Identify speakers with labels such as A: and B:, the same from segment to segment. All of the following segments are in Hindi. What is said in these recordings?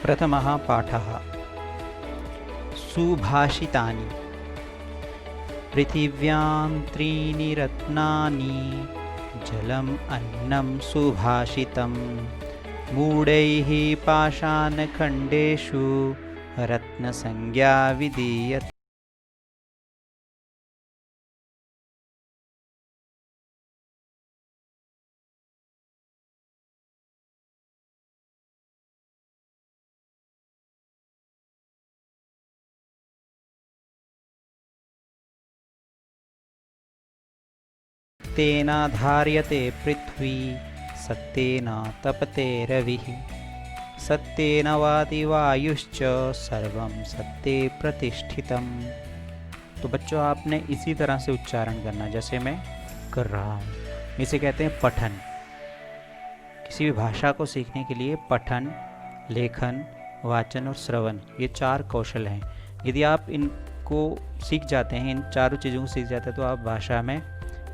A: प्रथमः पाठः सुभाषितानि। पृथिव्यां त्रीणि रत्नानि जलम् अन्नं सुभाषितं मूढैः पाषाणखण्डेषु रत्नसंज्ञा विधीयते। सत्तेन धार्यते पृथ्वी सत्तेन तपते रविः सत्तेन वाति वायुश्च सर्वं सत्ते प्रतिष्ठितम्। तो बच्चों, आपने इसी तरह से उच्चारण करना जैसे मैं कर रहा हूँ। इसे कहते हैं पठन। किसी भी भाषा को सीखने के लिए पठन, लेखन, वाचन और श्रवण, ये 4 कौशल हैं। यदि आप इनको सीख जाते हैं, इन चारों चीज़ों को सीख जाते हैं, तो आप भाषा में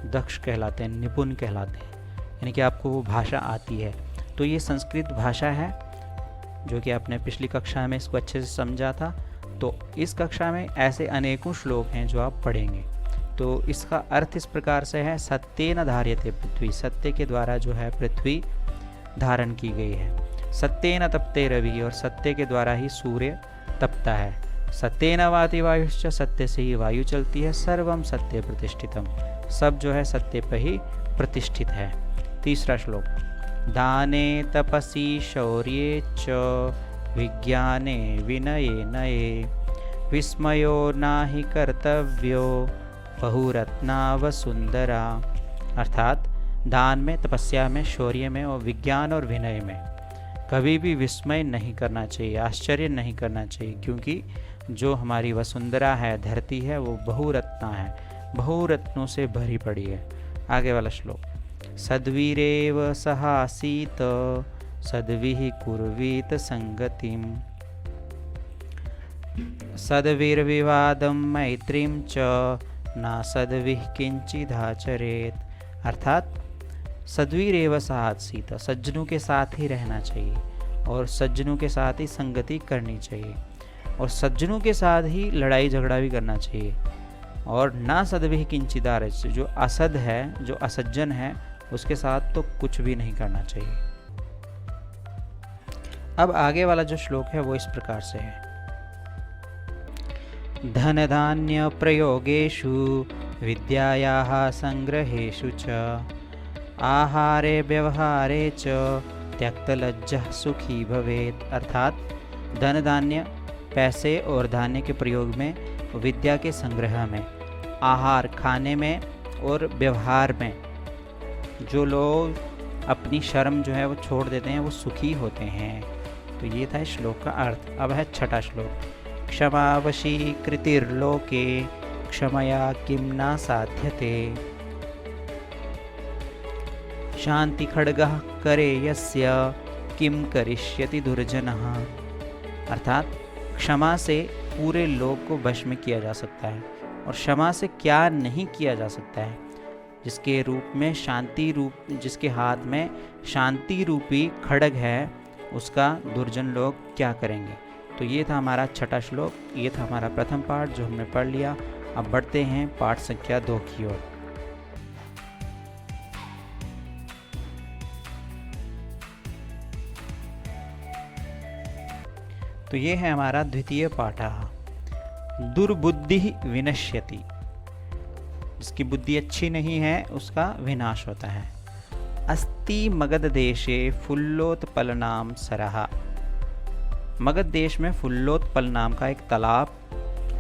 A: दक्ष कहलाते हैं, निपुण कहलाते हैं, यानी कि आपको वो भाषा आती है। तो ये संस्कृत भाषा है, जो कि आपने पिछली कक्षा में इसको अच्छे से समझा था। तो इस कक्षा में ऐसे अनेकों श्लोक हैं जो आप पढ़ेंगे। तो इसका अर्थ इस प्रकार से है, सत्येन धार्यते पृथ्वी, सत्य के द्वारा जो है पृथ्वी धारण की गई है। सत्येन तपते रवि, और सत्य के द्वारा ही सूर्य तपता है। सत्येन वाति वायुश्च, सत्य से ही वायु चलती है। सर्वम सत्य प्रतिष्ठितम, सब जो है सत्य पर ही प्रतिष्ठित है। तीसरा श्लोक, दाने तपसी शौर्ये च विज्ञाने विनये नये विस्मयो नाहि कर्तव्यो बहुरत्ना वसुंधरा। अर्थात दान में, तपस्या में, शौर्य में और विज्ञान और विनय में कभी भी विस्मय नहीं करना चाहिए, आश्चर्य नहीं करना चाहिए, क्योंकि जो हमारी वसुंधरा है, धरती है, वो बहुरत्ना है, बहुरत्नों से भरी पड़ी है। आगे वाला श्लोक, सद्वीरेव सहासीत सद्भिः कुर्वीत संगतिम सद्वीर्विवादं मैत्रीं च न सद्भिः किंचिदाचरेत्। अर्थात सद्वीरेव सहासीत, सज्जनों के साथ ही रहना चाहिए और सज्जनों के साथ ही संगति करनी चाहिए और सज्जनों के साथ ही लड़ाई झगड़ा भी करना चाहिए। और ना सद्भिः किंचिदाचरेत्, जो असद है, जो असज्जन है, उसके साथ तो कुछ भी नहीं करना चाहिए। अब आगे वाला जो श्लोक है वो इस प्रकार से है, धन धान्य प्रयोगेषु विद्यायाः संग्रहेषु च आहारे व्यवहारे च त्यक्तलज्जः सुखी भवेत्। अर्थात धन धान्य, पैसे और धान्य के प्रयोग में, विद्या के संग्रह में, आहार खाने में और व्यवहार में जो लोग अपनी शर्म जो है वो छोड़ देते हैं, वो सुखी होते हैं। तो ये था इस श्लोक का अर्थ। अब है छठा श्लोक, क्षमावशी कृतिर्लोके क्षमया किं न साध्यते शांति खड्गः करे यस्य किं करिष्यति दुर्जनः। अर्थात क्षमा से पूरे लोक को वश में किया जा सकता है, और क्षमा से क्या नहीं किया जा सकता है, जिसके रूप में शांति रूप, जिसके हाथ में शांति रूपी खड्ग है, उसका दुर्जन लोग क्या करेंगे। तो ये था हमारा छठा श्लोक, ये था हमारा प्रथम पाठ जो हमने पढ़ लिया। अब बढ़ते हैं पाठ संख्या 2 की ओर। तो ये है हमारा द्वितीय पाठ, दुर्बुद्धि विनश्यति, जिसकी बुद्धि अच्छी नहीं है उसका विनाश होता है। अस्ति मगध देशे फुल्लोत्पल नाम सरः। मगध देश में फुल्लोत्पल नाम का एक तालाब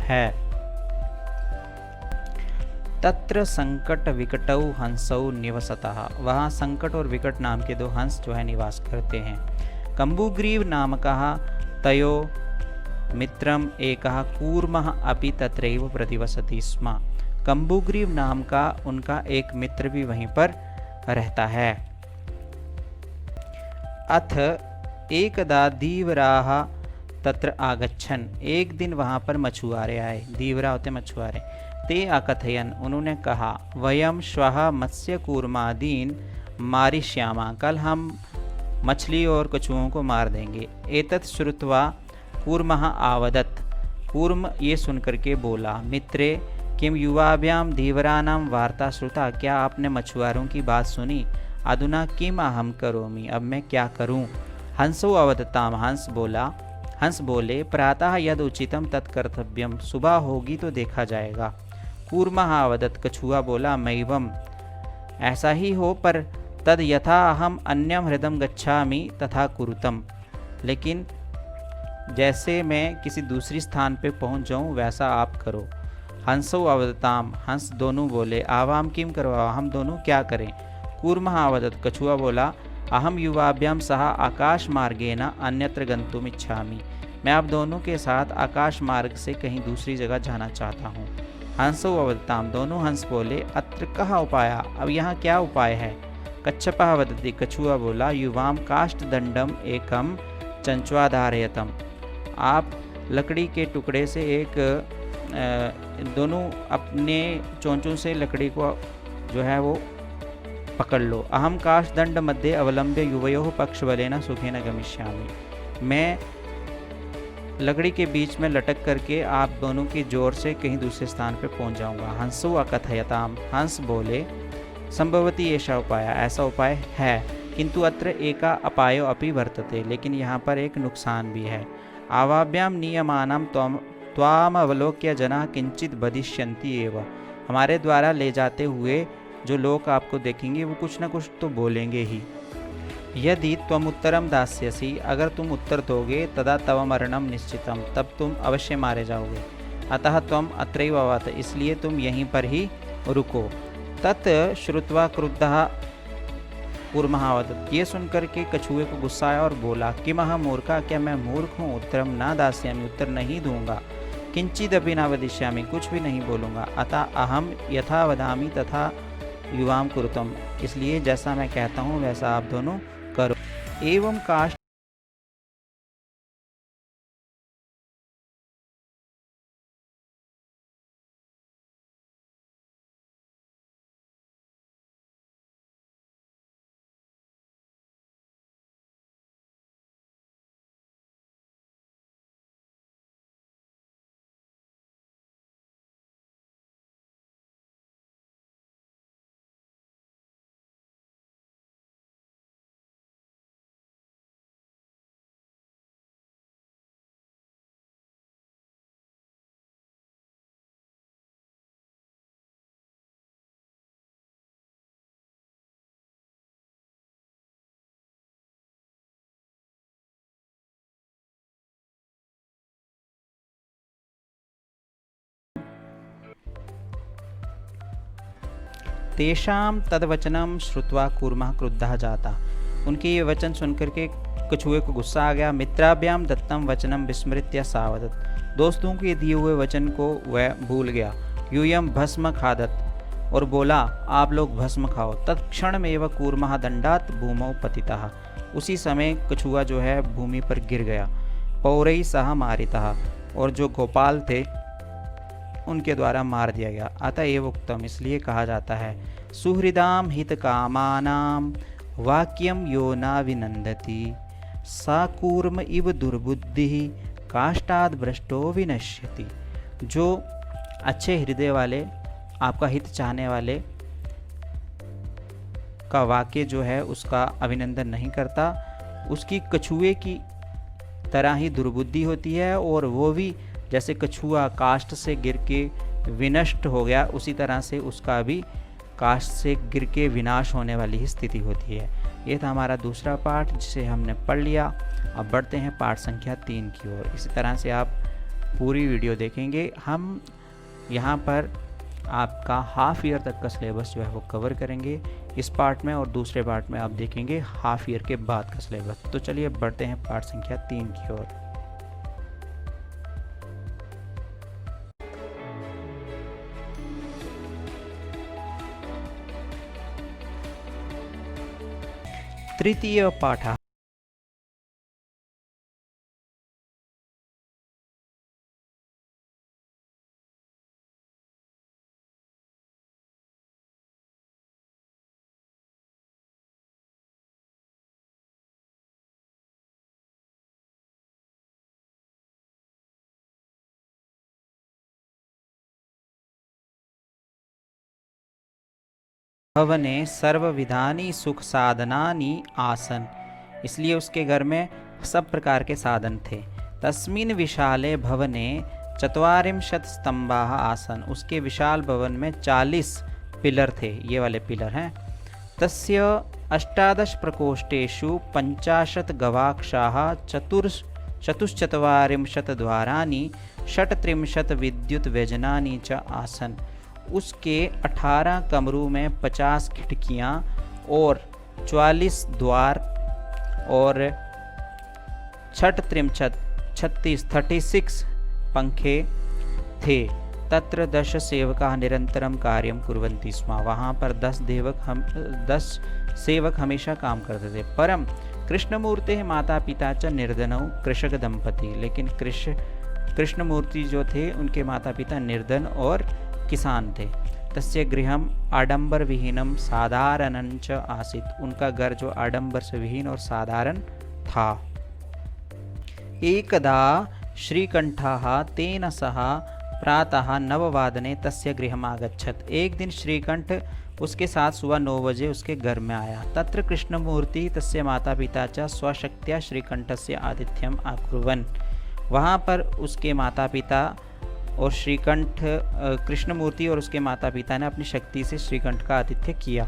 A: है। तत्र संकट विकटौ हंसौ निवसतः। वहाँ संकट और विकट नाम के 2 हंस जो है निवास करते हैं। कंबुग्रीव नामकः तयो मित्रम एकः कूर्मः अपि तत्रैव प्रतिवसति स्म। कंबुग्रीव नाम का उनका एक मित्र भी वहीं पर रहता है। अथ एकदा धीवराः तत्र आगच्छन्। एक दिन वहाँ पर मछुआरे आए। धीवरा होते मछुआरे। ते अकथयन्, उन्होंने कहा, वयम श्वः मत्स्य कूर्मादीन मारिष्यामा। कल हम मछली और कछुओं को मार देंगे। एतत् श्रुत्वा कूर्मः आवदत्, कूर्म ये सुनकर के बोला, मित्रे किम युवाभ्याम धीवरानां वार्ता श्रुता, क्या आपने मछुआरों की बात सुनी? अधुना किम अहम करोमि, अब मैं क्या करूं? हंसो अवदताम, हंस बोले, प्रातः यद उचितम तत्कर्तव्यम, सुबह होगी तो देखा जाएगा। कूर्मः अवदत्, कछुआ बोला, मैवम, ऐसा ही हो, पर तद यथा अहम अन्यम हृदम गच्छामि तथा कुरुतम, लेकिन जैसे मैं किसी दूसरी स्थान पे पहुंच जाऊं वैसा आप करो। हंसो अवदताम, हंस दोनों बोले, आवाम किम करवा, हम दोनों क्या करें? कूर्मः अवदत्, कछुआ बोला, अहम युवाभ्याम सह आकाश मार्गेण अन्यत्र गंतुम इच्छामि, मैं आप दोनों के साथ आकाश मार्ग से कहीं दूसरी जगह जाना चाहता हूँ। हंसो अवदताम, दोनों हंस बोले, अत्र कहा उपाय, अब यहाँ क्या उपाय है? कच्छपः वदति, कछुआ बोला, युवाम काष्ठ दंडम एकम चंचवाधारयतम, आप लकड़ी के टुकड़े से दोनों अपने चोंचों से लकड़ी को जो है वो पकड़ लो। अहम काष्ठदंड मध्ये अवलंब्य युवयोः पक्षबलेन सुखेन गमिष्यामि, मैं लकड़ी के बीच में लटक करके आप दोनों की जोर से कहीं दूसरे स्थान पर पहुंच जाऊंगा। हंसो अकथयताम, हंस बोले, संभवती ऐसा उपाय, ऐसा उपाय है, किंतु अत्र एका अपायो अपि वर्तते, लेकिन यहाँ पर एक नुकसान भी है। आवाभ्याम नियमानां त्वाम अवलोक्य जना किंचित बदिष्यन्ति एव, हमारे द्वारा ले जाते हुए जो लोग आपको देखेंगे वो कुछ ना कुछ तो बोलेंगे ही। यदि त्वम उत्तरम दास्यसि, अगर तुम उत्तर दोगे, तदा तव मरणम निश्चितम, तब तुम अवश्य मारे जाओगे। अतः त्वम अत्रैव अवत, इसलिए तुम यहीं पर ही रुको। तत् श्रुत्वा क्रुद्धः कूर्मः अवदत्, ये सुनकर के कछुए को गुस्सा आया और बोला, किम अहम मूर्खा, क्या मैं मूर्ख हूँ? उत्तरम न दास्यामि, उत्तर नहीं दूंगा। किंचिदपि न वदिष्यामि, कुछ भी नहीं बोलूँगा। अतः अहम यथा वदामि तथा युवाम कुरुतम, इसलिए जैसा मैं कहता हूँ वैसा आप दोनों करो। एवं काष्ठ तेषां तद्वचनं श्रुत्वा कूर्मः क्रुद्धः जाता, उनके ये वचन सुनकर के कछुए को गुस्सा आ गया। मित्राभ्याम दत्तम वचनम विस्मृत्य सावदत्, दोस्तों के दिए हुए वचन को वह भूल गया। यूयम भस्म खादत, और बोला, आप लोग भस्म खाओ। तत्क्षण में वह कूर्मः दंडात भूमौ पतितः, उसी समय कछुआ जो है भूमि पर गिर गया। पौरई सह मारितः, और जो गोपाल थे उनके द्वारा मार दिया गया। अतः एव उक्तम, इसलिए कहा जाता है, सुहृदाम हित कामानाम वाक्यम यो न विनंदति, सा कूर्म इव दुर्बुद्धि काष्ठाद भ्रष्टो विनश्यति, जो अच्छे हृदय वाले, आपका हित चाहने वाले का वाक्य जो है उसका अभिनंदन नहीं करता, उसकी कछुए की तरह ही दुर्बुद्धि होती है, और वो भी जैसे कछुआ काष्ठ से गिर के विनष्ट हो गया, उसी तरह से उसका भी काष्ठ से गिर के विनाश होने वाली ही स्थिति होती है। ये था हमारा दूसरा पाठ जिसे हमने पढ़ लिया। अब बढ़ते हैं पाठ संख्या 3 की ओर। इसी तरह से आप पूरी वीडियो देखेंगे। हम यहाँ पर आपका हाफ ईयर तक का सिलेबस जो है वो कवर करेंगे इस पार्ट में, और दूसरे पार्ट में आप देखेंगे हाफ ईयर के बाद का सिलेबस। तो चलिए बढ़ते हैं पाठ संख्या 3 की ओर। तृतीय पाठ। भवने सर्वविधानि सुख साधनानि आसन, इसलिए उसके घर में सब प्रकार के साधन थे। तस्मिन् विशाले भवने चत्वारिंशत् स्तंभाः आसन, उसके विशाल भवन में 40 पिलर थे, ये वाले पिलर हैं। तस्य 18 प्रकोष्ठेषु 50 गवाक्षाः चतुश्चत्वारिंशत् द्वाराणि 36 विद्युत व्यजनानि च आसन, उसके 18 कमरों में 50 खिड़कियाँ और 44 द्वार और 36 पंखे थे। तत्र 10 सेवकाः निरंतरम कार्यं कुर्वन्ति स्म, वहाँ पर 10 सेवक हमेशा काम करते थे। परम कृष्णमूर्तेः माता पिता च निर्धनौ कृषक दंपति, लेकिन कृष्णमूर्ति जो थे उनके माता पिता निर्धन और किसान थे। तस्य गृहम आडंबर विहीनम साधारणं च आसीत्, उनका घर जो आडंबर से विहीन और साधारण था। एकदा श्रीकंठः तेन सह प्रातः 9 तस्य गृहम् आगच्छत्, एक दिन श्रीकंठ उसके साथ सुबह 9 बजे उसके घर में आया। तत्र कृष्णमूर्ति तस्य माता पिता च स्वशक्त्या श्रीकंठस्य आतिथ्यम् अकुर्वन्, वहाँ पर उसके माता पिता और श्रीकंठ कृष्णमूर्ति और उसके माता पिता ने अपनी शक्ति से श्रीकंठ का आतिथ्य किया।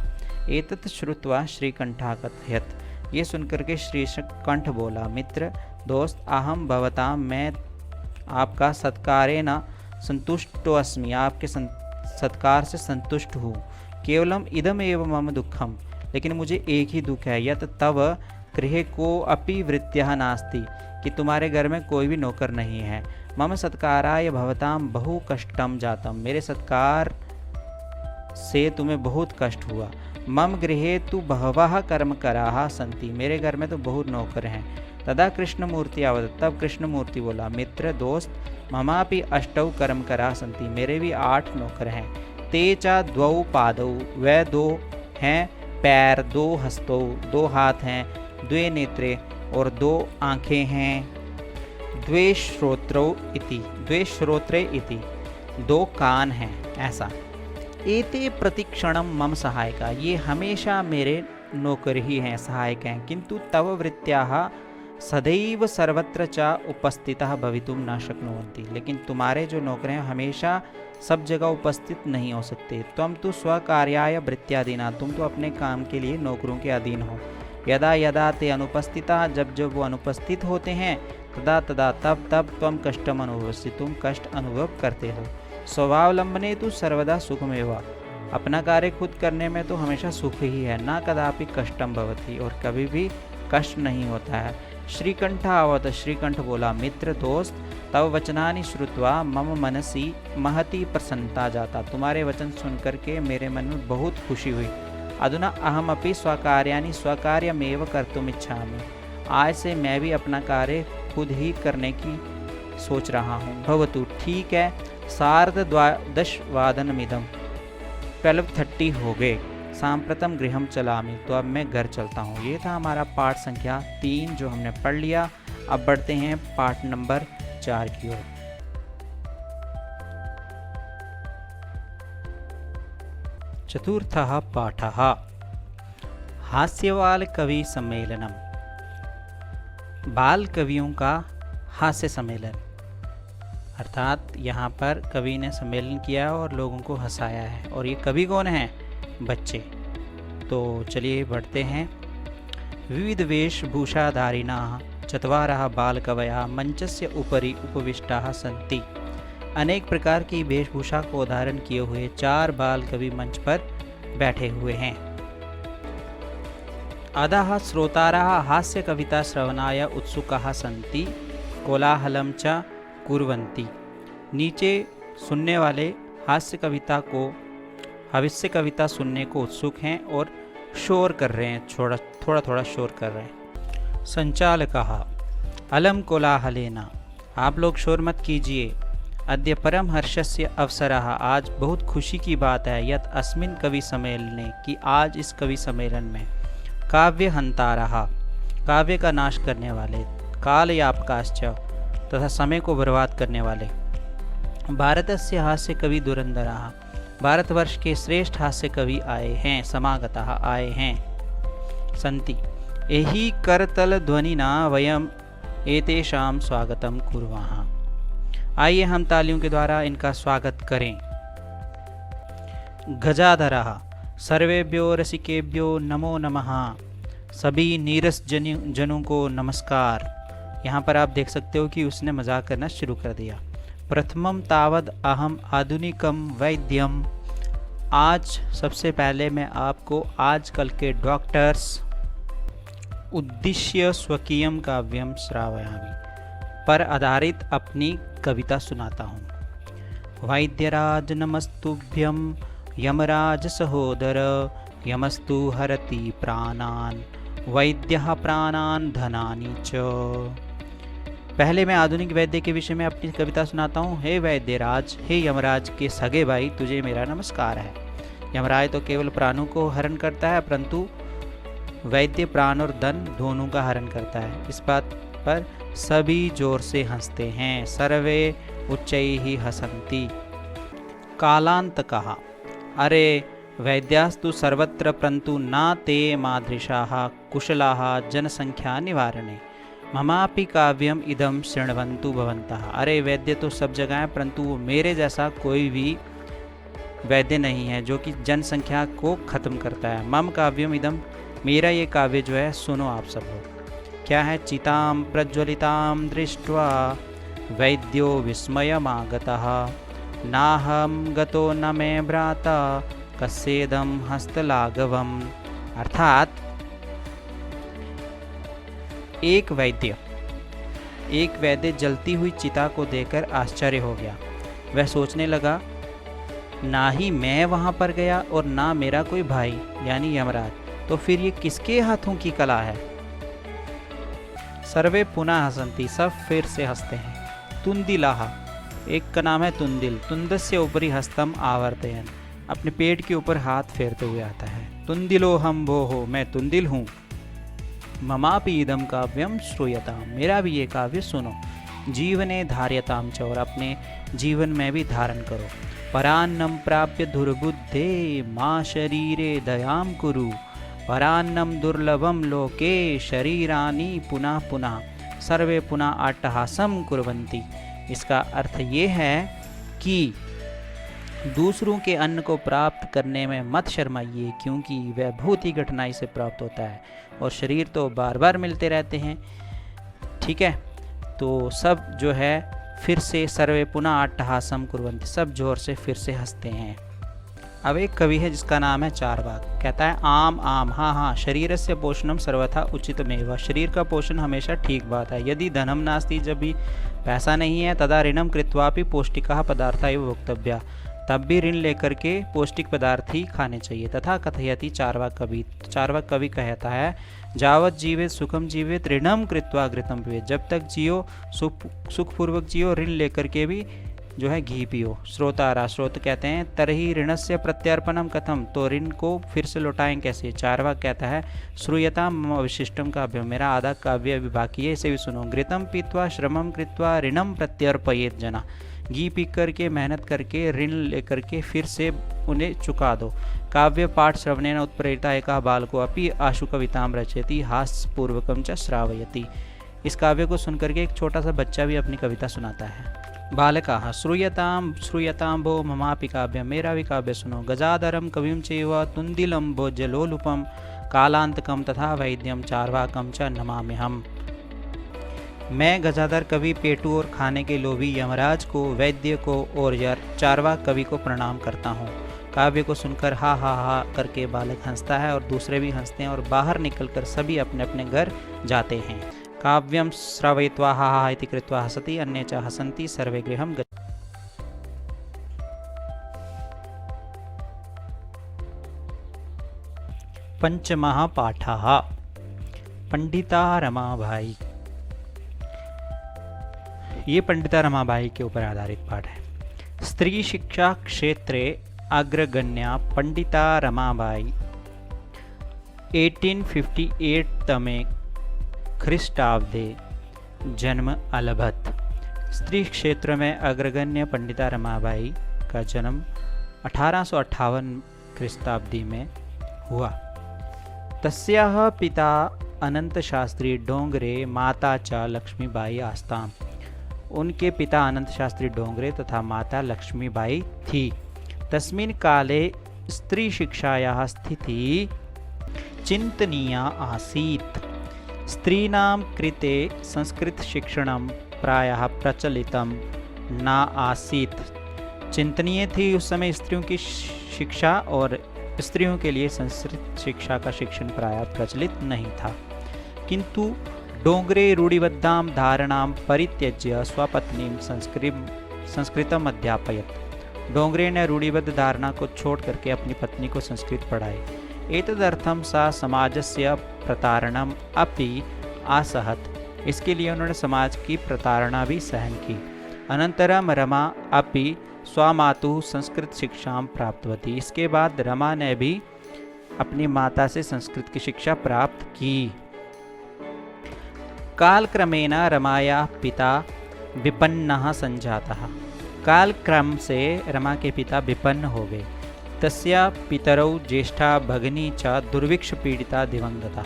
A: एतत् श्रुत्वा श्रीकंठः कथयत्, ये सुनकर के श्रीकंठ बोला, मित्र दोस्त अहम भवतां, मैं आपका सत्कारेण संतुष्टो अस्मि, आपके सत्कार से संतुष्ट हूँ। केवलम इदम एव मम दुखम, लेकिन मुझे एक ही दुख है, यत तव गृहे को अपि वृत्त्यः नास्ति, कि तुम्हारे घर में कोई भी नौकर नहीं है। मम सत्काराय भवतां बहु कष्टम जातम, मेरे सत्कार से तुम्हें बहुत कष्ट हुआ। मम गृहे तु बहवः कर्मकराः सन्ति, मेरे घर में तो बहुत नौकर हैं। तदा कृष्णमूर्ति आवदत्, तब कृष्णमूर्ति बोला, मित्र दोस्त ममापि 8 कर्मकराः सन्ति, मेरे भी 8 नौकर हैं। ते च 2 पादौ, वे 2 हैं पैर, 2 हस्तौ, 2 हाथ हैं, 2 नेत्रे और 2 आँखें हैं, 2 श्रोत्रे इति, 2 कान हैं, ऐसा। एते प्रतिक्षणम मम सहायका, ये हमेशा मेरे नौकर ही हैं, सहायक हैं। किंतु तव वृत्त्याः सदैव सर्वत्र च उपस्थितः भवितुं न शक्नुवन्ति, लेकिन तुम्हारे जो नौकर हैं हमेशा सब जगह उपस्थित नहीं हो सकते। त्वं तु स्वकार्याय वृत्त्यादीना, तुम तो अपने काम के लिए नौकरों के अधीन हो। यदा यदा ते अनुपस्थिता, जब जब वो अनुपस्थित होते हैं, तदा तदा तब तब त्वं कष्टम अनुभवसि, तुम कष्ट अनुभव करते हो। स्वभावलंबने तो सर्वदा सुखमेव, अपना कार्य खुद करने में तो हमेशा सुख ही है, ना कदापि कष्टम भवति, और कभी भी कष्ट नहीं होता है। श्रीकंठ आवत, श्रीकंठ बोला, मित्र दोस्त तव वचनानि श्रुत्वा मम मनसि महती प्रसन्नता जाता, तुम्हारे वचन सुनकर के मेरे मन में बहुत खुशी हुई। अधुना अहमपि स्वकार्याणि स्वकार्यमेव कर्तुम् इच्छामि, आज से मैं भी अपना कार्य खुद ही करने की सोच रहा हूँ। भवतु, ठीक है। सार्धद्वादशवादनमिदं, 12:30 हो गए। सांप्रतम गृहम चलामि, तो अब मैं घर चलता हूँ। ये था हमारा पाठ संख्या 3 जो हमने पढ़ लिया। अब बढ़ते हैं पाठ नंबर 4 की ओर। चतुर्थः पाठः हास्यवाल कवि सम्मेलनम, बाल कवियों का हास्य सम्मेलन, अर्थात यहाँ पर कवि ने सम्मेलन किया और लोगों को हंसाया है। और ये कवि कौन हैं? बच्चे। तो चलिए बढ़ते हैं। विविध वेशभूषाधारिणाः चत्वारः बालकवयः मंचस्य उपरि उपविष्टाः सन्ति, अनेक प्रकार की वेशभूषा को धारण किए हुए 4 बाल कवि मंच पर बैठे हुए हैं। अधः श्रोतारः हास्य कविता श्रवणाय उत्सुकाः सन्ति, कोलाहलं च कुर्वन्ति, नीचे सुनने वाले हास्य कविता सुनने को उत्सुक हैं और शोर कर रहे हैं, थोड़ा शोर कर रहे हैं। संचालकः अलम कोलाहलेन, आप लोग शोर मत कीजिए। अद्य परम हर्षस्य अवसरः, आज बहुत खुशी की बात है। यत् अस्मिन् कवि सम्मेलने, कि आज इस कवि सम्मेलन में काव्य हंतारः, काव्य का नाश करने वाले, कालयापकाश्च, तथा समय को बर्बाद करने वाले, भारतस्य हास्य कवि धुरंधरः, भारतवर्ष के श्रेष्ठ हास्य कवि आए हैं, समागतः आए हैं सन्ति। एहि करतल ध्वनिना वयम एतेषां स्वागतम कुर्मः। आइए हम तालियों के द्वारा इनका स्वागत करें। गजाधरः सर्वेभ्यो रसिकेभ्यो नमो नमः। सभी नीरस जनों को नमस्कार। यहाँ पर आप देख सकते हो कि उसने मजाक करना शुरू कर दिया। प्रथमम तावद अहम आधुनिकम वैद्यम। आज सबसे पहले मैं आपको आजकल के डॉक्टर्स उद्दिश्य स्वकीयम काव्यम श्रावयामि पर आधारित अपनी कविता सुनाता हूँ। वैद्यराज नमस्तुभ्यम यमराज सहोदर यमस्तु हरति प्राणान वैद्यः प्राणान धनानि च। पहले मैं आधुनिक वैद्य के विषय में अपनी कविता सुनाता हूँ। हे वैद्यराज, हे यमराज के सगे भाई, तुझे मेरा नमस्कार है। यमराज तो केवल प्राणों को हरण करता है, परंतु वैद्य प्राण और धन दोनों का हरण करता है। इस बात पर सभी जोर से हंसते हैं। सर्वे उच्चैः हसन्ति। कालांत कहा, अरे वैद्यास्तु सर्वत्र परंतु न ते मादृशाः कुशलाः जनसंख्या निवारणे ममापि काव्यम इदम शृण्वन्तु भवन्तः। अरे वैद्य तो सब जगह है, परंतु वो मेरे जैसा कोई भी वैद्य नहीं है जो कि जनसंख्या को खत्म करता है। मम काव्यम इदम, मेरा ये काव्य जो है सुनो आप सब लोग। क्या है? चिताम प्रज्वलिताम दृष्ट्वा वैद्यो विस्मयमागतः नाहम गतो न मे भ्राता कस्येदम हस्तलाघवम। अर्थात एक वैद्य जलती हुई चिता को देखकर आश्चर्य हो गया। वह सोचने लगा, ना ही मैं वहां पर गया और ना मेरा कोई भाई यानी यमराज, तो फिर ये किसके हाथों की कला है? सर्वे पुनः हसन्ति, सब फिर से हंसते हैं। तुंदिलाह, एक का नाम है तुंदिल। तुंदस्य ऊपरी हस्तम आवर्तयन, अपने पेट के ऊपर हाथ फेरते हुए आता है। तुंदिलो हम भो हो, मैं तुंदिल हूँ। ममापि इदम काव्यम श्रूयताम, मेरा भी ये काव्य सुनो। जीवने धार्यताम च, और अपने जीवन में भी धारण करो। परान्नम प्राप्य दुर्बुद्धे माँ शरीरे दयाम कुरु परान्नम दुर्लभम लोके शरीरानि पुनः पुनः सर्वे पुनः अट्टहासम कुर्वन्ति। इसका अर्थ ये है कि दूसरों के अन्न को प्राप्त करने में मत शर्माइए, क्योंकि वह बहुत ही कठिनाई से प्राप्त होता है और शरीर तो बार बार मिलते रहते हैं। ठीक है, तो सब जो है फिर से सर्वे पुनः अट्टहासम कुर्वन्ति, सब जोर से फिर से हंसते हैं। अब एक कवि है जिसका नाम है चारवाक। कहता है, आम आम हाँ हाँ शरीरस्य पोषणम सर्वथा उचितमेव। शरीर का पोषण हमेशा ठीक बात है। यदि धनम नास्ति, जब भी पैसा नहीं है, तदा ऋणम कृत्वापि पौष्टिकाः पदार्था एव भोक्तव्या, तब भी ऋण लेकर के पौष्टिक पदार्थ ही खाने चाहिए। तथा कथयति चारवाक कवि, चारवाक कवि कहता है, जावत जीवित सुखम जीवित ऋणम कृत्वा घृतम पिबेत, जब तक जियो सुखपूर्वक जियो, ऋण लेकर के भी जो है घी पियो। श्रोतारा, स्रोत कहते हैं, तरही ऋणस्य प्रत्यर्पणम कथम, तो ऋण को फिर से लौटाएं कैसे? चारवाक कहता है, श्रूयताम मम अवशिष्टम काव्यम, मेरा आधा काव्य अभी बाकी है, इसे भी सुनो। घृतम पीत्वा श्रमम कृत्वा ऋणम प्रत्यर्पयेत जना, घी पी करके मेहनत करके ऋण लेकर के फिर से उन्हें चुका दो। काव्य पाठ श्रवणेन उत्प्रेरिता एका बालको अपि आशु कविताम रचयति हास्यपूर्वकम च श्रावयति। इस काव्य को सुनकर के एक छोटा सा बच्चा भी अपनी कविता सुनाता है। बालकाः श्रूयताम श्रूयताम भो ममापि काव्यम, मेरा भी काव्य सुनो। गजाधरम कविम चैव तुंदिलं भोज्यलोलुपम कालांतकम तथा वैद्यम चारवाकम च नमाम्यहम्। मैं गजाधर कवि, पेटू और खाने के लोभी यमराज को, वैद्य को और चारवाक कवि को प्रणाम करता हूँ। काव्य को सुनकर हा हा हा करके बालक हंसता है और दूसरे भी हंसते हैं और बाहर निकलकर सभी अपने अपने घर जाते हैं। काव्यम श्रावयित्वा हा हा इति कृत्वा हसति अन्ये च हसन्ति सर्वे गृहं गच्छन्ति। पंचमः पाठः पंडिता रमाबाई। ये पंडिता रमाबाई के ऊपर आधारित पाठ है। स्त्री शिक्षा क्षेत्रे अग्रगण्या पंडिता रमाबाई 1858 तमे ख्रीष्टाब्दे जन्म अलभत। स्त्री क्षेत्र में अग्रगण्य पंडिता रमाबाई का जन्म 1858 ख्रीस्ताब्दी में हुआ। तस्याः पिता अनंतशास्त्री डोंगरे, माता च लक्ष्मीबाई आस्ताम्। उनके पिता अनंत शास्त्री डोंगरे तथा माता लक्ष्मीबाई थी। तस्मिन् काले स्त्री शिक्षायाः स्थितिः चिन्तनीया आसीत्। स्त्रीणां कृते संस्कृत शिक्षणं प्रायः प्रचलितं न आसीत्। चिंतनीय थी उस समय स्त्रियों की शिक्षा, और स्त्रियों के लिए संस्कृत शिक्षा का शिक्षण प्रायः प्रचलित नहीं था। किंतु डोंगरे रूढ़िबद्धां धारणां परित्यज्य स्वपत्नीं संस्कृतम् अध्यापयत्। डोंगरे ने रूढ़िबद्ध धारणा को छोड़ करके अपनी पत्नी को संस्कृत पढ़ाई। एतदर्थं सा समाजस्य प्रतारणम् अपि असहत। इसके लिए उन्होंने समाज की प्रताड़ना भी सहन की। अनंतरम रमा अपि स्वमातुः संस्कृत शिक्षां प्राप्तवती। इसके बाद रमा ने भी अपनी माता से संस्कृत की शिक्षा प्राप्त की। कालक्रमेण रमायाः पिता विपन्नः संजातः। कालक्रम से रमा के पिता विपन्न हो गए। तस्या पितरौ ज्येष्ठा भगिनी च दुर्भिक्ष पीड़िता दिवंगता।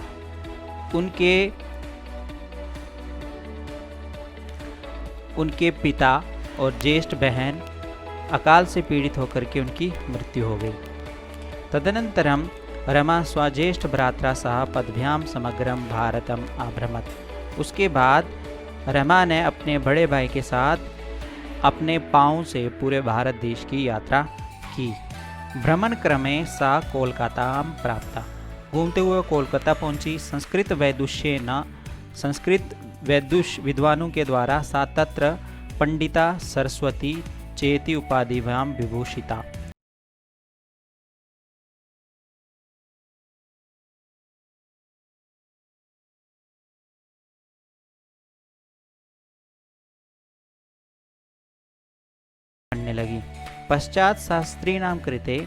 A: उनके पिता और ज्येष्ठ बहन अकाल से पीड़ित होकर के उनकी मृत्यु हो गई। तदनंतरम रमा स्वज्येष्ठ भ्रात्रा सह पदभ्यां समग्रम भारतम आभ्रमत। उसके बाद रमा ने अपने बड़े भाई के साथ अपने पाँव से पूरे भारत देश की यात्रा की। भ्रमण क्रमे सा कोलकाता प्राप्ता। घूमते हुए कोलकाता पहुंची। संस्कृत वैदुष विद्वानों के द्वारा सा तत्र पंडिता सरस्वती चेति उपाधिभ्यां विभूषिता। पढ़ने लगी। पश्चात शास्त्रीणां कृते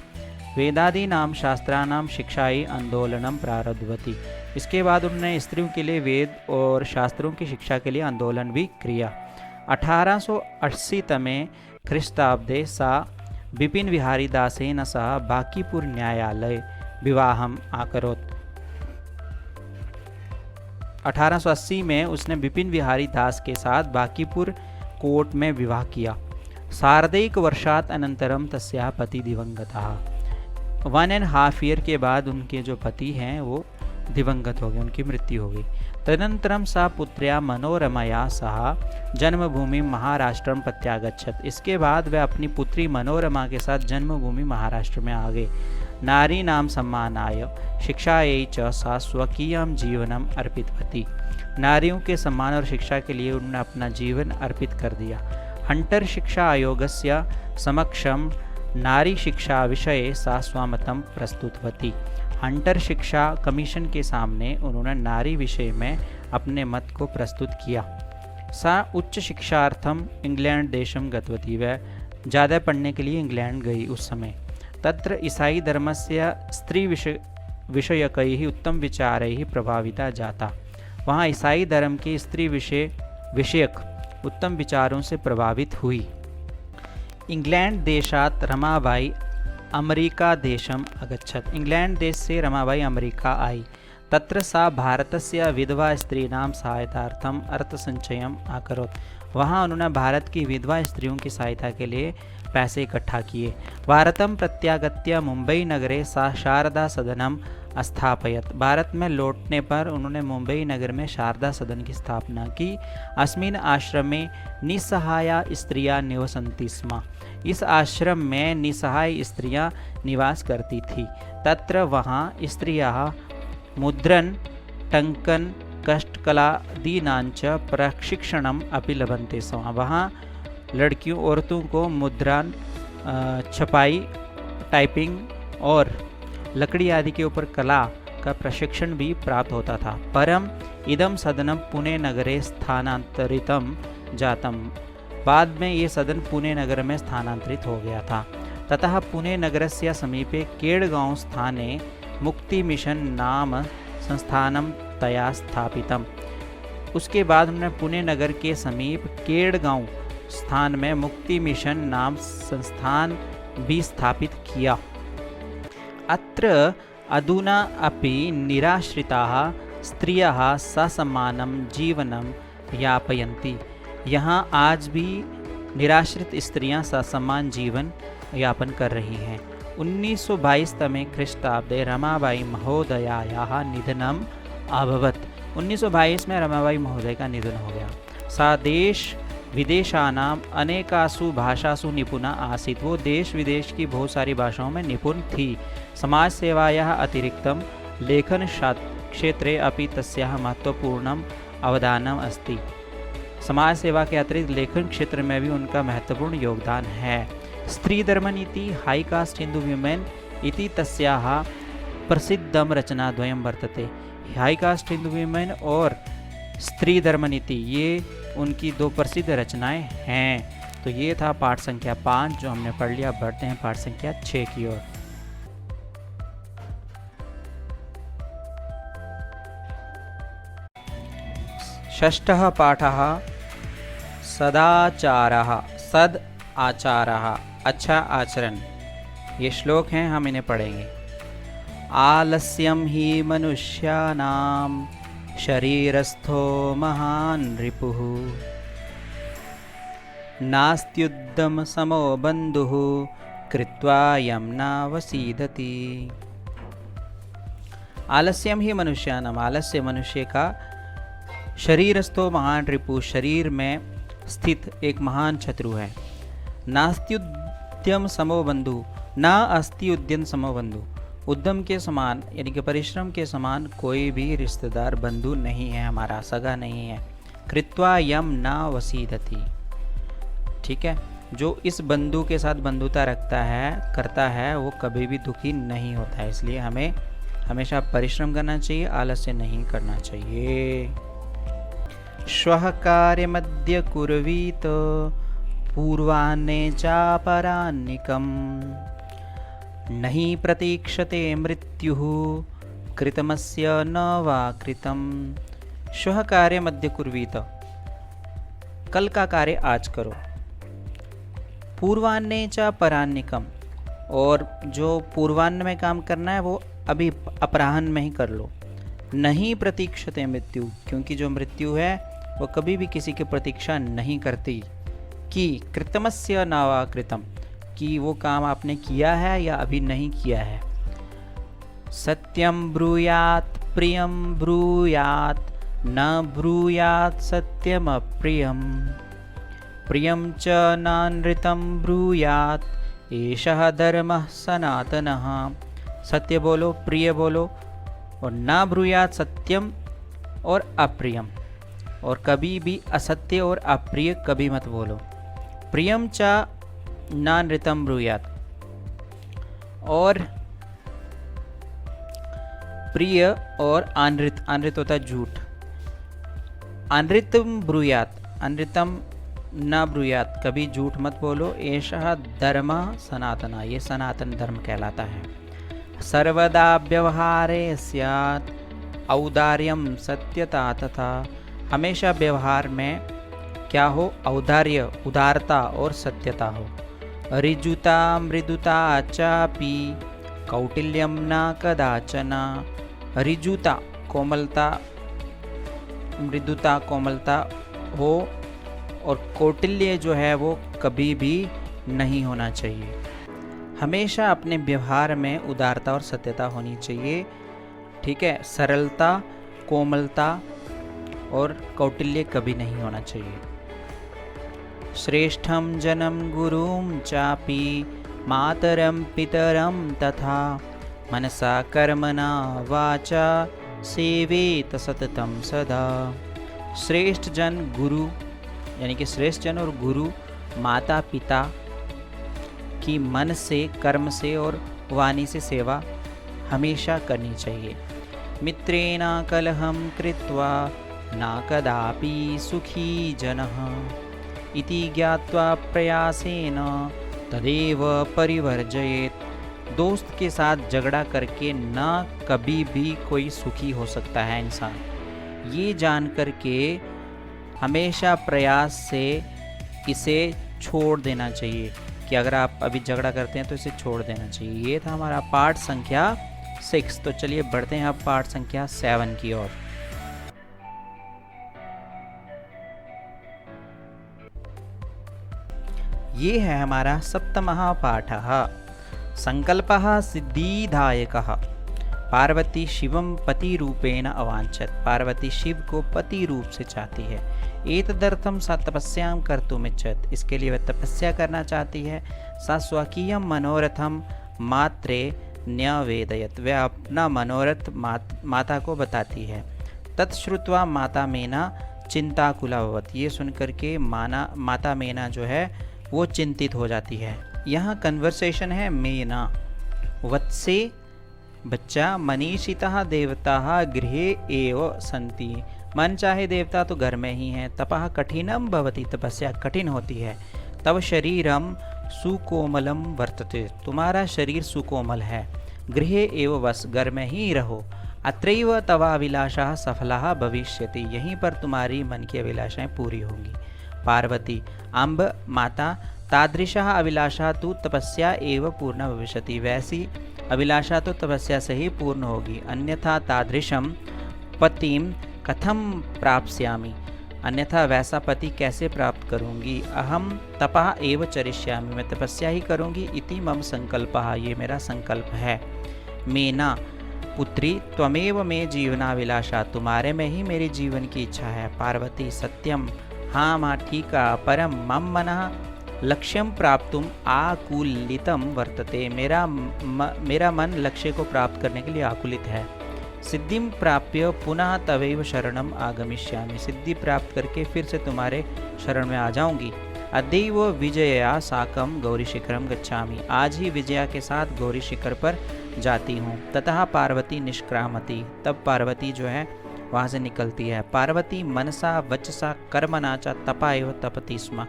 A: वेदादीनां शास्त्राणां शिक्षाई आंदोलनम प्रारब्धवती। इसके बाद उन्होंने स्त्रियों के लिए वेद और शास्त्रों की शिक्षा के लिए आंदोलन भी किया। 1880 तमे ख्रीष्टाब्दे सा बिपिन बिहारी दासेन सह बांकीपुर न्यायालय विवाहम आकरोत्। 1880 में उसने बिपिन बिहारी दास के साथ बांकीपुर कोर्ट में विवाह किया। सार्धैक वर्षात् अनंतरम तस्याः पति दिवंगतः। 1.5 ईयर के बाद उनके जो पति हैं वो दिवंगत हो गए, उनकी मृत्यु हो गई। तदनंतरम सा पुत्र्या मनोरमया सह जन्मभूमि महाराष्ट्रम प्रत्यागच्छत। इसके बाद वह अपनी पुत्री मनोरमा के साथ जन्मभूमि महाराष्ट्र में आ गए। नारी नाम सम्मानाय शिक्षायै च सा स्वकीयं जीवनम अर्पितवती। नारियों के सम्मान और शिक्षा के लिए उन्होंने अपना जीवन अर्पित कर दिया। हंटर शिक्षा आयोगस्य समक्षम नारी शिक्षा विषये सा स्वमतं प्रस्तुतवती। हंटर शिक्षा कमीशन के सामने उन्होंने नारी विषय में अपने मत को प्रस्तुत किया। सा उच्च शिक्षार्थम इंग्लैंड देशम गतवती। वह ज़्यादा पढ़ने के लिए इंग्लैंड गई उस समय। तत्र ईसाई धर्मस्य स्त्री विषयकैः उत्तम विचारैः प्रभाविता जाता। वहाँ ईसाई धर्म के स्त्री विषयक उत्तम विचारों से प्रभावित हुई। इंग्लैंड देशात रमाबाई अमेरिका देशम अगच्छत। इंग्लैंड देश से रमाबाई अमेरिका आई। तत्र सा भारतस्य विधवा स्त्रीणां सहायतार्थम अर्थसंचयम आकरोत्। वहाँ उन्होंने भारत की विधवा स्त्रियों की सहायता के लिए पैसे इकट्ठा किए। भारतम प्रत्यागत्य मुंबई नगरे सा शारदा सदनम स्थापयत। भारत में लौटने पर उन्होंने मुंबई नगर में शारदा सदन की स्थापना की। अस्मिन् आश्रमे निसहाया स्त्रियां निवसन्ति स्म। इस आश्रम में निसहाय स्त्रियां निवास करती थी। तत्र वहाँ स्त्रियाः मुद्रण टंकन कष्टकलादीनांच प्रशिक्षणम अपि लभन्ते स्म। वहाँ लड़कियों औरतों को मुद्रण, छपाई, टाइपिंग और लकड़ी आदि के ऊपर कला का प्रशिक्षण भी प्राप्त होता था। परम इदम सदनम पुणे नगरे स्थानांतरितम जातम। बाद में ये सदन पुणे नगर में स्थानांतरित हो गया था। ततः पुणे नगरस्य समीपे केड़गांव स्थाने मुक्ति मिशन नाम संस्थानम तया स्थापितम। उसके बाद उन्होंने पुणे नगर के समीप केड़गांव स्थान में मुक्ति मिशन नाम संस्थान भी स्थापित किया। अत्र अधुना अपि निराश्रिताः स्त्रियः ससमानं जीवनं यापयन्ति। यहाँ आज भी निराश्रित स्त्रियां ससमान जीवन यापन कर रही हैं। 1922 तमे ख्रीष्टाब्दे रमाबाई महोदयायाः निधनम् अभवत्। 1922 में रमाबाई महोदय का निधन हो गया। सा देश विदेशानाम अनेकासु भाषासु निपुणा आसीत्। वो देश विदेश की बहुत सारी भाषाओं में निपुण थी। समाज सेवायाः अतिरिक्तं लेखन क्षेत्रे अपि तस्याः महत्वपूर्णम् अवदानम् अस्ति। समाज सेवा के अतिरिक्त लेखन क्षेत्र में भी उनका महत्वपूर्ण योगदान है। स्त्री धर्मनीति हाई कास्ट हिंदू विमेन इति तस्याः प्रसिद्धं रचनाद्वयं वर्तते। हाई कास्ट हिंदू विमेन और स्त्री धर्मनीति ये उनकी दो प्रसिद्ध रचनाएं हैं। तो ये था पाठ संख्या 5 जो हमने पढ़ लिया। बढ़ते हैं पाठ संख्या 6 की ओर। षष्ठः पाठः सदाचारः। सद आचारः अच्छा आचरण। ये श्लोक हैं, हम इन्हें पढ़ेंगे। आलस्यं हि मनुष्याणां शरीरस्थो महान् रिपुः नास्त्युद्यम समो बन्धुः कृत्वा यं न वसीदति। आलस्यम ही मनुष्यानाम, आलस्य मनुष्य का, शरीरस्थो महान रिपु शरीर में स्थित एक महान शत्रु है। नास्त्युद्यम समो बंधु, ना अस्ति उद्यम समो बंधु, उद्यम के समान यानी कि परिश्रम के समान कोई भी रिश्तेदार बंधु नहीं है, हमारा सगा नहीं है। कृत्वा यम ना वसीदति, ठीक है, जो इस बंधु के साथ बंधुता रखता है करता है वो कभी भी दुखी नहीं होता है। इसलिए हमें हमेशा परिश्रम करना चाहिए, आलस्य नहीं करना चाहिए। श्वः कार्यमद्य कुर्वीत पूर्वाह्ने चापराह्निकम् नहीं प्रतीक्षते मृत्युः कृतमस्य न वा कृतम्। श्वः कार्यमद्य कुर्वीत, कल का कार्य आज करो। पूर्वाह्ने च पराह्निकम्, और जो पूर्वाह्न में काम करना है वो अभी अपराह्न में ही कर लो। नहीं प्रतीक्षते मृत्यु, क्योंकि जो मृत्यु है वो कभी भी किसी की प्रतीक्षा नहीं करती। कि कृतमस्य न वा कृतम्, कि वो काम आपने किया है या अभी नहीं किया है। सत्यम ब्रूयात् प्रियम ब्रूयात् न ब्रूयात् सत्यम अप्रियम प्रियम च नानृतं ब्रूयात् एषः धर्मः सनातनः। सत्य बोलो, प्रिय बोलो, और ना ब्रूयात् सत्यम और अप्रियम, और कभी भी असत्य और अप्रिय कभी मत बोलो। प्रियम च नानृतं ब्रूयात्, और प्रिय और अनृत, अनृत होता है झूठ। अनृतम ब्रूयात्, अनृतम न ब्रूयात्, कभी झूठ मत बोलो। एषः धर्म सनातना, ये सनातन धर्म कहलाता है। सर्वदा व्यवहारे स्यात् औदार्यम सत्यता तथा, हमेशा व्यवहार में क्या हो, औदार्य उदारता और सत्यता हो। ऋजुता मृदुता चापि कौटिल्यम न कदाचन। ऋजुता कोमलता, मृदुता कोमलता हो, और कौटिल्य जो है वो कभी भी नहीं होना चाहिए। हमेशा अपने व्यवहार में उदारता और सत्यता होनी चाहिए, ठीक है। सरलता, कोमलता और कौटिल्य कभी नहीं होना चाहिए। श्रेष्ठम जनम गुरुम चापि मातरम पितरम तथा मनसा कर्मणा वाचा सेवेत सततम सदा। श्रेष्ठ जन गुरु, यानी कि श्रेष्ठ जन और गुरु माता पिता की मन से, कर्म से और वाणी से सेवा हमेशा करनी चाहिए। मित्रेण कलहम कृत्वा न कदापि सुखी जनः इति ज्ञात्वा प्रयासेन तदेव परिवर्जयेत्। दोस्त के साथ झगड़ा करके न कभी भी कोई सुखी हो सकता है इंसान, ये जान करके हमेशा प्रयास से इसे छोड़ देना चाहिए। कि अगर आप अभी झगड़ा करते हैं तो इसे छोड़ देना चाहिए। ये था हमारा पाठ संख्या 6। तो चलिए बढ़ते हैं अब पाठ संख्या 7 की ओर। ये है हमारा सप्तमः पाठः। संकल्पः सिद्धिदायकः। पार्वती शिवम पति रूपेण अवांछत। पार्वती शिव को पति रूप से चाहती है। एतदर्थम सा तपस्याम कर्तुमिच्छत। इसके लिए वह तपस्या करना चाहती है। सा स्वकीयम मनोरथम मात्रे न्यवेदयत। वह अपना मनोरथ माता को बताती है। तत्श्रुत्वा माता मेना चिंताकुलावत। ये सुनकर के माता मेना जो है वो चिंतित हो जाती है। यहाँ कन्वर्सेशन है मेना। वत्से बच्चा, मनीषितः देवताः गृहे एव सन्ति। मन चाहे देवता तो घर में ही हैं। तपः कठिनम भवति। तपस्या कठिन होती है। तव शरीरम सुकोमलम वर्तते। तुम्हारा शरीर सुकोमल है। गृहे एव वस। घर में ही रहो। अत्रैव तव अभिलाषाः सफलाः भविष्यति। यहीं पर तुम्हारी मन की अभिलाषाएं पूरी होंगी। पार्वती अम्ब माता, तादृशः अभिलाषा तु तपस्या एव पूर्ण भविष्यति। वैसी अभिलाषा तो तपस्या से ही पूर्ण होगी। अन्यथा तादृशम पतिम कथम प्राप्स्यामि। अन्यथा वैसा पति कैसे प्राप्त करूंगी। अहम तपः एव चरिष्यामि। मैं तपस्या ही करूंगी। इति मम संकल्पः। ये मेरा संकल्प है। मेना पुत्री, त्वमेव मे जीवनाभिलाषा। तुम्हारे में ही मेरी जीवन की इच्छा है। पार्वती सत्यम। हाँ माँ ठीक है। परम मम मनः लक्ष्यम प्राप्तुम आकुलितम वर्तते। मेरा मन लक्ष्य को प्राप्त करने के लिए आकुलित है। सिद्धिम प्राप्य पुनः तवैव शरणम आगमिष्यामि। सिद्धि प्राप्त करके फिर से तुम्हारे शरण में आ जाऊंगी। अद्यैव विजया साकम गौरी शिखरम गच्छामि। आज ही विजया के साथ गौरी शिखर पर जाती हूँ। ततः पार्वती निष्क्रामती। तब पार्वती जो है वहाँ से निकलती है। पार्वती मनसा वचसा कर्मणा च तपा एव तपति स्म।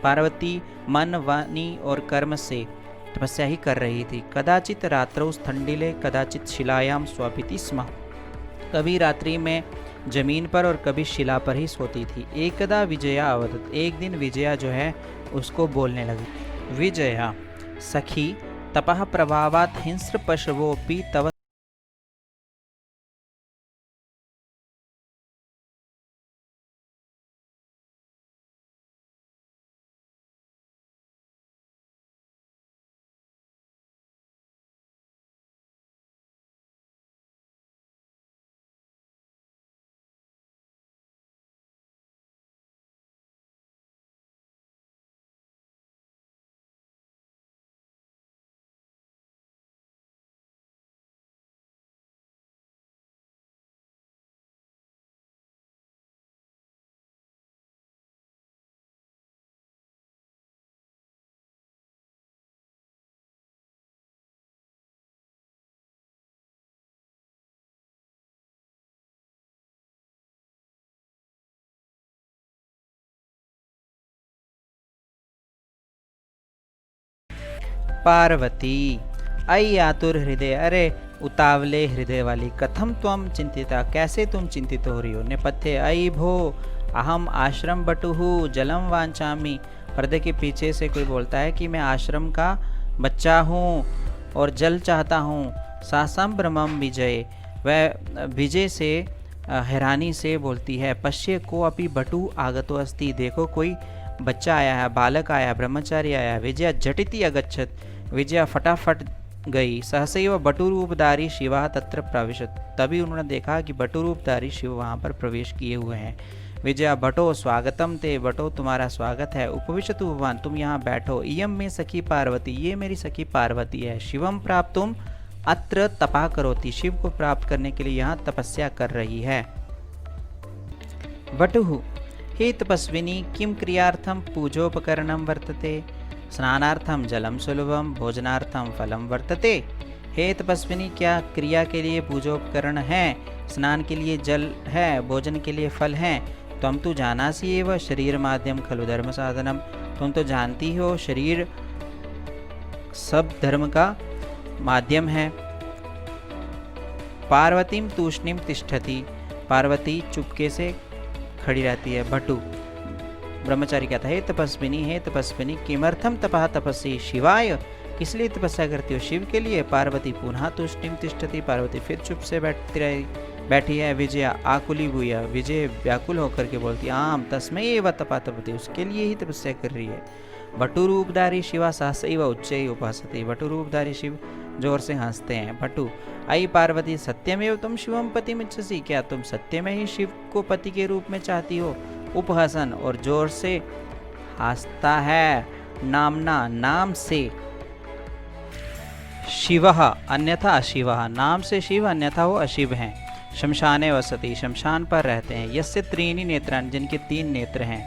A: पार्वती मन वाणी और कर्म से तपस्या ही कर रही थी। कदाचित रात्रौ स्थंडिले कदाचित शिलायाम स्वापिति स्म। कभी रात्रि में जमीन पर और कभी शिला पर ही सोती थी। एकदा विजया अवदत। एक दिन विजया जो है उसको बोलने लगी। विजया सखी तपः प्रभावात् हिंस्र पशवोपि तव पार्वती अयि आतुर हृदय। अरे उतावले हृदय वाली। कथम त्वम चिंतिता। कैसे तुम चिंतित हो रही हो। नेपथ्य अयि भो अहम आश्रम बटुहु जलम वांछामि। पर्दे के पीछे से कोई बोलता है कि मैं आश्रम का बच्चा हूँ और जल चाहता हूँ। सासम ब्रह्मम विजय। वह विजय से हैरानी से बोलती है। पश्य को अपि बटु आगतो अस्ति। देखो कोई बच्चा आया है, बालक आया, ब्रह्मचारी आया। विजया झटिति अगच्छत। विजया फटाफट गई। सहसैव बटुरूपधारी शिवा तत्र प्रविशत। तभी उन्होंने देखा कि बटुरूपधारी शिव वहाँ पर प्रवेश किए हुए हैं। विजया बटो स्वागतम ते। बटो तुम्हारा स्वागत है। उपविशतु भगवान, तुम यहाँ बैठो। इयम में सखी पार्वती। ये मेरी सखी पार्वती है। शिवम प्राप्तुम अत्र तपा करोति। शिव को प्राप्त करने के लिए यहाँ तपस्या कर रही है। बटुः हे तपस्विनी किम क्रियार्थम पूजोपकरणम वर्तते। स्नानार्थम जलम सुलभम भोजनार्थम फलम वर्तते। हे तपस्विनी क्या क्रिया के लिए पूजोपकरण है, स्नान के लिए जल है, भोजन के लिए फल है। त्वं तु जानासि एव शरीर माध्यम खलु धर्म साधनम। तुम तो जानती हो शरीर सब धर्म का माध्यम है। पार्वतीम तूष्णीम तिष्ठति। पार्वती चुपके से खड़ी रहती है। भटु ब्रह्मचारी कहता है, हे तपस्विनी किमर्थम तपः तपस्वी शिवाय, किस लिए तपस्या करती हो? शिव के लिए। पार्वती पुनः तुष्टिम तिष्ठति, पार्वती फिर चुप से बैठी है। विजया आकुली भूया, विजय व्याकुल होकर के बोलती, आम तस्मै एव तपा तपति, उसके लिए ही तपस्या कर रही है। भटु रूपधारी शिवा सहसैव उच्चैः उपासते, भटु रूपधारी शिव जोर से हंसते हैं। भटु आई पार्वती सत्यमेव तुम शिवम पतिमिच्छसि, क्या तुम सत्य में ही शिव को पति के रूप में चाहती हो? उपहसन और जोर से हंसता है। नामना नाम से, शिवः अन्यथा अशिवः, नाम से शिव अन्यथा वो अशिव हैं। शमशाने वसति, शमशान पर रहते हैं। यस्य त्रीणि नेत्राणि, जिनके 3 नेत्र हैं।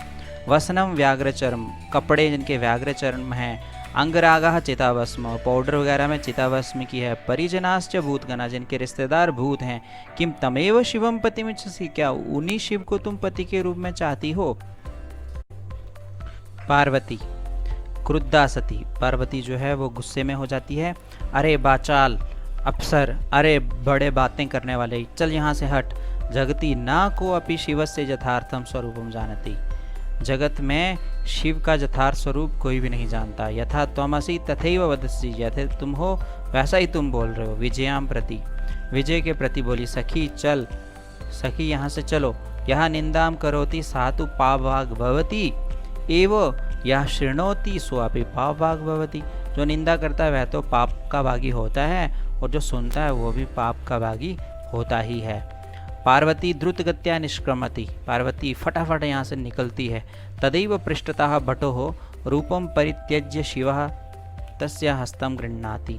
A: वसनम व्याघ्रचर्म, कपड़े जिनके व्याघ्रचर्म हैं। अंगरागः चिताभस्म, पाउडर वगैरह में चिताभस्म की है। परिजनाश्च भूतगणा, जिनके रिश्तेदार भूत हैं। किम तमेव शिवम पतिमिच्छसि, क्या उन्हीं शिव को तुम पति के रूप में चाहती हो? पार्वती क्रुद्धा सती, पार्वती जो है वो गुस्से में हो जाती है। अरे बाचाल अप्सर, अरे बड़े बातें करने वाले, चल यहाँ से हट। जगति ना को अपि शिवस्य यथार्थम स्वरूपम जानती, जगत में शिव का यथार्थ स्वरूप कोई भी नहीं जानता। यथा त्वमसि तथैव वदसि, जैसे तुम हो वैसा ही तुम बोल रहे हो। विजयाम प्रति, विजय के प्रति बोली, सखी चल, सखी यहाँ से चलो। यह निंदाम करोति सातु पापभाग भवति एव यह शृणोति स्वापि पापभाग भवति, जो निंदा करता है वह तो पाप का भागी होता है, और जो सुनता है वो भी पाप का भागी होता ही है। पार्वती द्रुतगत्या निष्क्रमति, पार्वती फटाफट यहाँ से निकलती है। तदैव पृष्ठतः भटो रूपम परित्यज्य शिवः तस्य हस्तम गृह्णाति,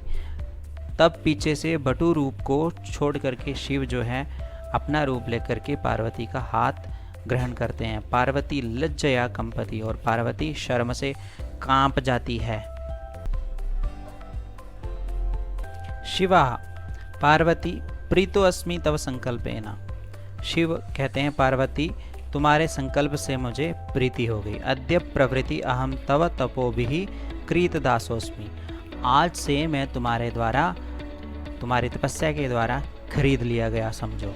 A: तब पीछे से भटु रूप को छोड़ करके शिव जो है अपना रूप लेकर के पार्वती का हाथ ग्रहण करते हैं। पार्वती लज्जया कंपति, और पार्वती शर्म से कांप जाती है। शिवा पार्वती प्रीतो अस्मि तव संकल्पेन, शिव कहते हैं पार्वती तुम्हारे संकल्प से मुझे प्रीति हो गई। अद्य प्रवृत्ति अहम तव तपोभिः क्रीतदासोस्मि, आज से मैं तुम्हारे द्वारा, तुम्हारी तपस्या के द्वारा खरीद लिया गया समझो।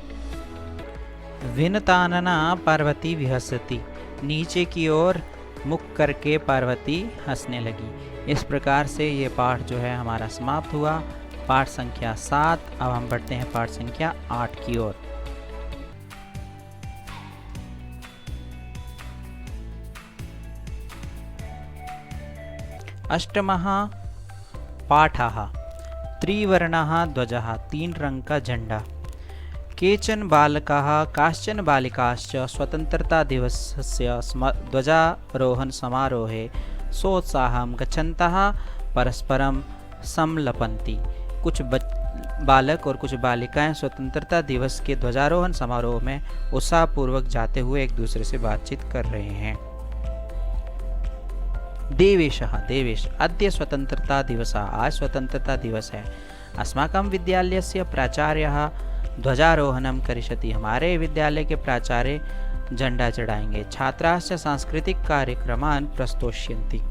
A: विनतानना पार्वती विहसती, नीचे की ओर मुख करके पार्वती हंसने लगी। इस प्रकार से ये पाठ जो है हमारा समाप्त हुआ। पाठ संख्या 7। अब हम बढ़ते हैं पाठ संख्या 8 की ओर। अष्टमः पाठः त्रिवर्णः ध्वजः, 3 रंग का झंडा। केचन बालकाः काश्चन बालिकाश्च स्वतंत्रता दिवसस्य ध्वजारोहण समारोहे सोत्साहं गच्छन्तः परस्परं संलपन्ति, कुछ बालक और कुछ बालिकाएं स्वतंत्रता दिवस के ध्वजारोहण समारोह में उत्साहपूर्वक जाते हुए एक दूसरे से बातचीत कर रहे हैं। देवेशः, देवेश अद्य स्वतंत्रता दिवस, आज स्वतंत्रता दिवस है। अस्माकं विद्यालयस्य प्राचार्यः ध्वजारोहणं करिष्यति, हमारे विद्यालय के प्राचार्य झंडा चढ़ाएंगे। छात्राश्च सांस्कृतिक कार्यक्रमान् प्रस्तोष्यन्ति,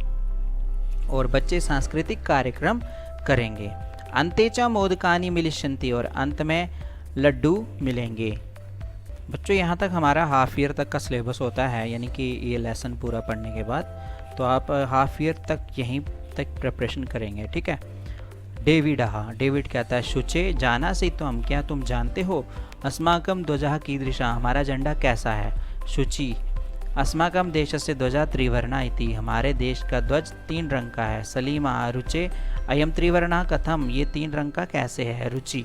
A: और बच्चे सांस्कृतिक कार्यक्रम करेंगे। अन्ते च मोदकानि मिलिष्यन्ति, और अंत में लड्डू मिलेंगे। बच्चों यहाँ तक हमारा हाफ ईयर तक का सिलेबस होता है, यानी कि ये लेसन पूरा पढ़ने के बाद तो आप हाफ ईयर तक यहीं तक प्रिपरेशन करेंगे, ठीक है। डेविड कहता है शुचे जानासि त्वं, क्या तुम जानते हो? अस्माकं ध्वजः कीदृशः, हमारा झंडा कैसा है? शुचि अस्माकं देशस्य ध्वजः त्रिवर्णः इति, हमारे देश का ध्वज 3 रंग का है। सलीमा रुचे अयं त्रिवर्णः कथम, ये 3 रंग का कैसे है? रुचि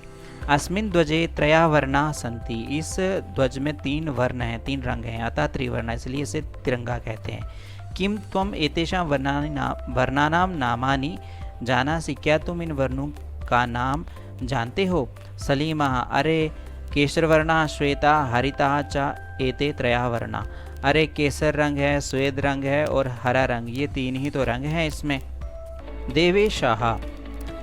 A: अस्मिन् ध्वजे त्रयः वर्णाः सन्ति, इस ध्वज में 3 वर्ण हैं, 3 रंग हैं, अतः त्रिवर्णः, इसलिए इसे तिरंगा कहते हैं। किम त्वम एतेषां वर्णानां नामानि जानासि, क्या तुम इन वर्णों का नाम जानते हो? सलीमा अरे केसरवर्णः श्वेता हरितः च एते त्रयः वर्णा, अरे केसर रंग है, श्वेत रंग है और हरा रंग, ये 3 ही तो रंग हैं इसमें। देवेशः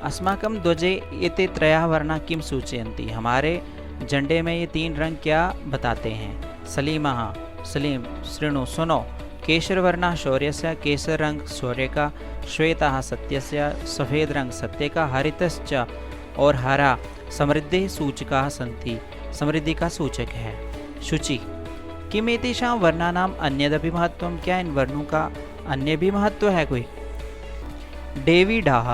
A: अस्माकं ध्वजे एते त्रयः वर्णा किम सूचयन्ति, हमारे झंडे में ये 3 रंग क्या बताते हैं? सलीम शृणु सुनो, केसरवर्णः शौर्यस्य, केसर रंग शौर्य का, श्वेतः सत्यस्य, सफ़ेद रंग सत्य का, हरितश्च और हरा समृद्धि सूचकाः सन्ति, समृद्धि का सूचक है। शुचि किम एतेषां वर्णानाम अन्यदपि महत्वम, क्या इन वर्णों का अन्य भी महत्व है कोई? डेविडाः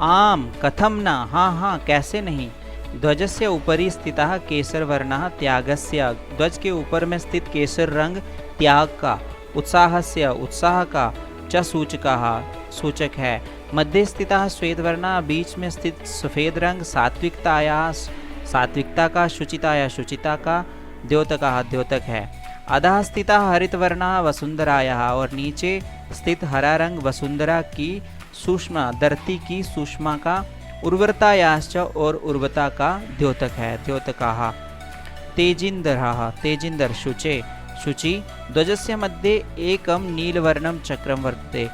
A: आम कथम न, हाँ हाँ कैसे नहीं। ध्वजस्य उपरि स्थितः केसरवर्णः त्यागस्य, ध्वज के ऊपर में स्थित केसर रंग त्याग का, उत्साहस्य उत्साह का, च सूचकः सूचक है। मध्य स्थितः श्वेतवर्णः, बीच में स्थित सफेद रंग सात्विकताया सात्विकता का, शुचिताया शुचिता का, द्योतकः द्योतक है। अधः स्थितः हरितवर्णः वसुंधरायाः, और नीचे स्थित हरा रंग वसुंधरा की सूक्ष्म धरती की सूक्ष्मा का, उर्वरतायाश्च और उर्वरता का द्योतक है, द्योतकाः। तेजिंदरः तेजिंदर शुचे शुचि। ध्वजस्य मध्ये एकम नीलवर्णम चक्रम वर्तते,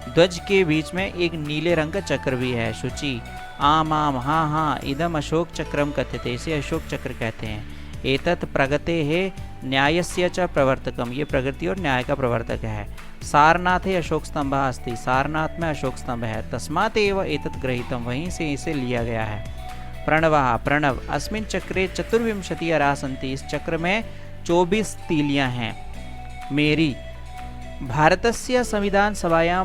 A: ध्वज के बीच में एक नीले रंग का चक्र भी है, शुचि। आम आम हाँ हाँ, इदम अशोक चक्रम कथ्यते, इसे अशोक चक्र कहते हैं। एतत् प्रगते है न्यायस्य च प्रवर्तकम, ये प्रगति और न्याय का प्रवर्तक है। सारनाथे अशोक स्तंभ अस्ति, सारनाथ में अशोक स्तंभ है। तस्मात् एव एतत् गृहीतम, वहीं से इसे लिया गया है। प्रणवः प्रणव, अस्मिन् चक्रे 24 अरा सन्ति, इस चक्र में 24 तीलियां हैं। मेरी भारतस्य संविधान सभायां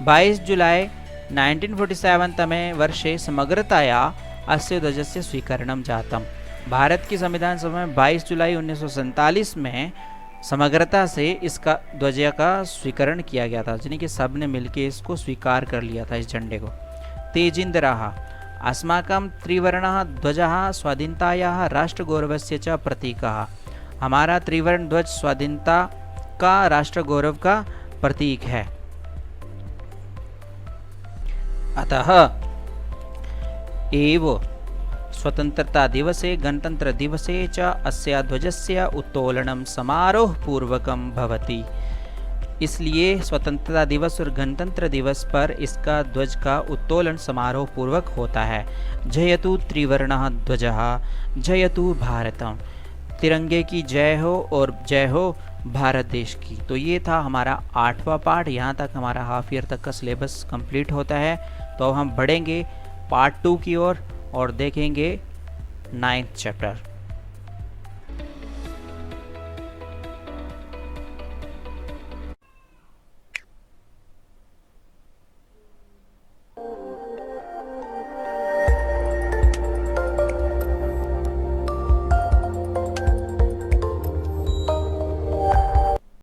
A: 22 जुलाई 1947 तमे वर्षे समग्रतया अस्य ध्वजस्य स्वीकरणं जातम्। भारत की संविधान सभा में 22 जुलाई 1947 में समग्रता से इसका ध्वज का स्वीकरण किया गया था, यानी कि सब ने मिलकर इसको स्वीकार कर लिया था, इस झंडे को। तेजिंदराः अस्माकं त्रिवर्णः ध्वजः स्वाधीनतायाः राष्ट्रगौरवस्य च प्रतीकः, हमारा त्रिवर्ण ध्वज स्वाधीनता का राष्ट्र गौरव का प्रतीक है। अतः एव स्वतंत्रता दिवसे गणतंत्र दिवसे च अस्य ध्वजस्य उत्तोलनं समारोह पूर्वकं भवति, इसलिए स्वतंत्रता दिवस और गणतंत्र दिवस पर इसका ध्वज का उत्तोलन समारोह पूर्वक होता है। जयतु त्रिवर्णः ध्वजः जयतु भारतम, तिरंगे की जय हो और जय हो भारत देश की। तो ये था हमारा 8वां पार्ट, यहाँ तक हमारा हाफ ईयर तक का सिलेबस कंप्लीट होता है। तो अब हम बढ़ेंगे पार्ट 2 की ओर और देखेंगे 9th चैप्टर।